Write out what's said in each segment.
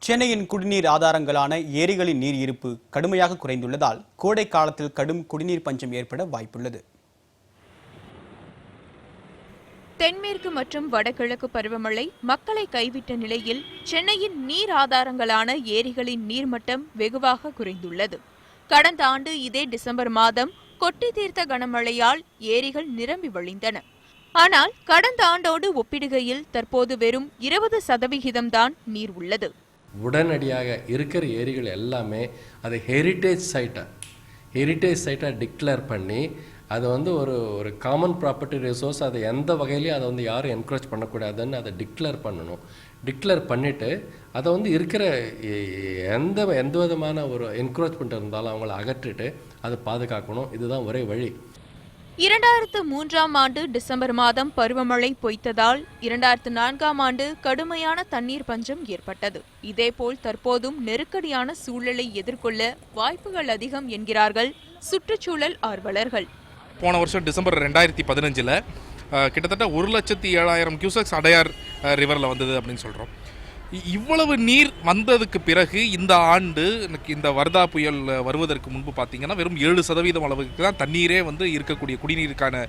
சென்னையின் குடிநீர் ஆதாரங்களான ஏரிகளின் நீர் இருப்பு கடுமையாக குறைந்துள்ளதால் கோடை காலத்தில் கடும் குடிநீர் பஞ்சம் ஏற்பட வாய்ப்புள்ளது. தென்மேற்கு மற்றும் வடகிழக்கு பருவமழை மக்களை கைவிட்ட நிலையில் சென்னையின் நீர் ஆதாரங்களான ஏரிகளின் நீர்மட்டம் வெகுவாக குறைந்துள்ளது. கடந்த ஆண்டு இதே டிசம்பர் மாதம் கொட்டி தீர்த்த கனமழையால் ஏரிகள் நிரம்பி வழிந்தன. ஆனால் கடந்த ஆண்டோடு ஒப்பிடுகையில் தற்போது வெறும் 20% தான் நீர் உள்ளது. உடனடியாக இருக்கிற ஏரிகள் எல்லாமே அது ஹெரிட்டேஜ் சைட்டாக டிக்ளேர் பண்ணி அதை ஒரு காமன் ப்ராப்பர்ட்டி ரிசோர்ஸ், அதை எந்த வகையிலையும் அதை யாரும் என்கரேஜ் பண்ணக்கூடாதுன்னு அதை டிக்ளேர் பண்ணணும். டிக்ளேர் பண்ணிவிட்டு அதை இருக்கிற எந்த விதமான ஒரு என்கரேஜ்மெண்ட் இருந்தாலும் அவங்கள அகற்றிட்டு அதை பாதுகாக்கணும். இதுதான் ஒரே வழி. 2003ஆம் ஆண்டு டிசம்பர் மாதம் பருவமழை பொய்த்ததால் 2004ஆம் ஆண்டு கடுமையான தண்ணீர் பஞ்சம் ஏற்பட்டது. இதேபோல் தற்போதும் நெருக்கடியான சூழலை எதிர்கொள்ள வாய்ப்புகள் அதிகம் என்கிறார்கள் சுற்றுச்சூழல் ஆர்வலர்கள். போன வருஷம் டிசம்பர் 2015 கிட்டத்தட்ட 1,07,000 கியூசெக்ஸ் அடையார் ரிவரில் வந்தது அப்படின்னு சொல்கிறோம். இவ்வளவு நீர் வந்ததுக்கு பிறகு இந்த ஆண்டு இந்த வர்தா புயல் வருவதற்கு முன்பு பார்த்தீங்கன்னா வெறும் 7% அளவுக்கு தான் தண்ணீரே இருக்கக்கூடிய குடிநீருக்கான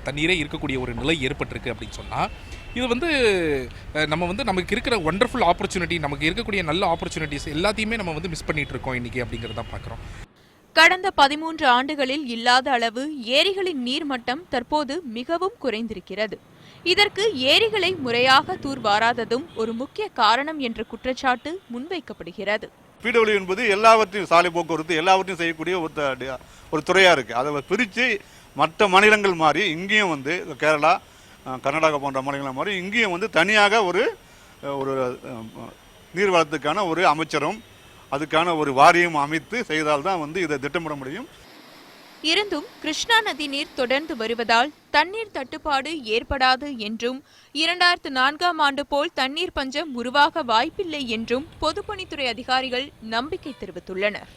தண்ணீரே இருக்கக்கூடிய ஒரு நிலை ஏற்பட்டிருக்கு அப்படின்னு சொன்னால், இது நமக்கு இருக்கிற ஒண்டர்ஃபுல் ஆப்பர்ச்சுனிட்டி, நமக்கு இருக்கக்கூடிய நல்ல ஆப்பர்ச்சுனிட்டிஸ் எல்லாத்தையுமே நம்ம மிஸ் பண்ணிட்டு இருக்கோம் இன்னைக்கு அப்படிங்கிறத பார்க்குறோம். கடந்த 13 ஆண்டுகளில் இல்லாத அளவு ஏரிகளின் நீர்மட்டம் தற்போது மிகவும் குறைந்திருக்கிறது. இதற்கு ஏரிகளை முறையாக தூர்வாராததும் ஒரு முக்கிய காரணம் என்ற குற்றச்சாட்டு முன்வைக்கப்படுகிறது. பிடபிள்யூ என்பது எல்லாவற்றையும், சாலை போக்குவரத்து எல்லாவற்றையும் செய்யக்கூடிய ஒரு துறையா இருக்கு. அதை பிரித்து மற்ற மாநிலங்கள் மாதிரி இங்கேயும் கேரளா, கர்நாடகா போன்ற மாநிலங்கள் மாதிரி இங்கேயும் தனியாக ஒரு நீர்வளத்துக்கான ஒரு அமைச்சரும் அதுக்கான ஒரு வாரியம் அமைத்து செய்தால்தான் இதை திட்டமிட முடியும். இருந்தும் கிருஷ்ணா நதி நீர் தொடர்ந்து வருவதால் தண்ணீர் தட்டுப்பாடு ஏற்படாது என்றும் 2004ஆம் ஆண்டு போல் தண்ணீர் பஞ்சம் உருவாக வாய்ப்பில்லை என்றும் பொதுப்பணித்துறை அதிகாரிகள் நம்பிக்கை தெரிவித்துள்ளனர்.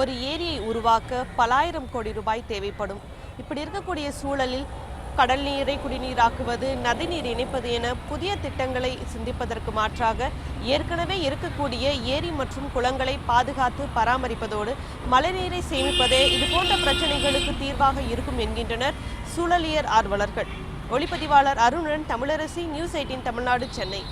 ஒரு ஏரியை உருவாக்க பல ஆயிரம் கோடி ரூபாய் தேவைப்படும். இப்படி இருக்கக்கூடிய சூழலில் கடல் நீரை குடிநீராக்குவது, நதிநீர் இணைப்பது என புதிய திட்டங்களை சிந்திப்பதற்கு மாற்றாக ஏற்கனவே இருக்கக்கூடிய ஏரி மற்றும் குளங்களை பாதுகாத்து பராமரிப்பதோடு மழைநீரை சேமிப்பதே இதுபோன்ற பிரச்சனைகளுக்கு தீர்வாக இருக்கும் என்கின்றனர் சூழலியல் ஆர்வலர்கள். ஒளிப்பதிவாளர் அருணுடன் தமிழரசி, நியூஸ் 18 தமிழ்நாடு, சென்னை.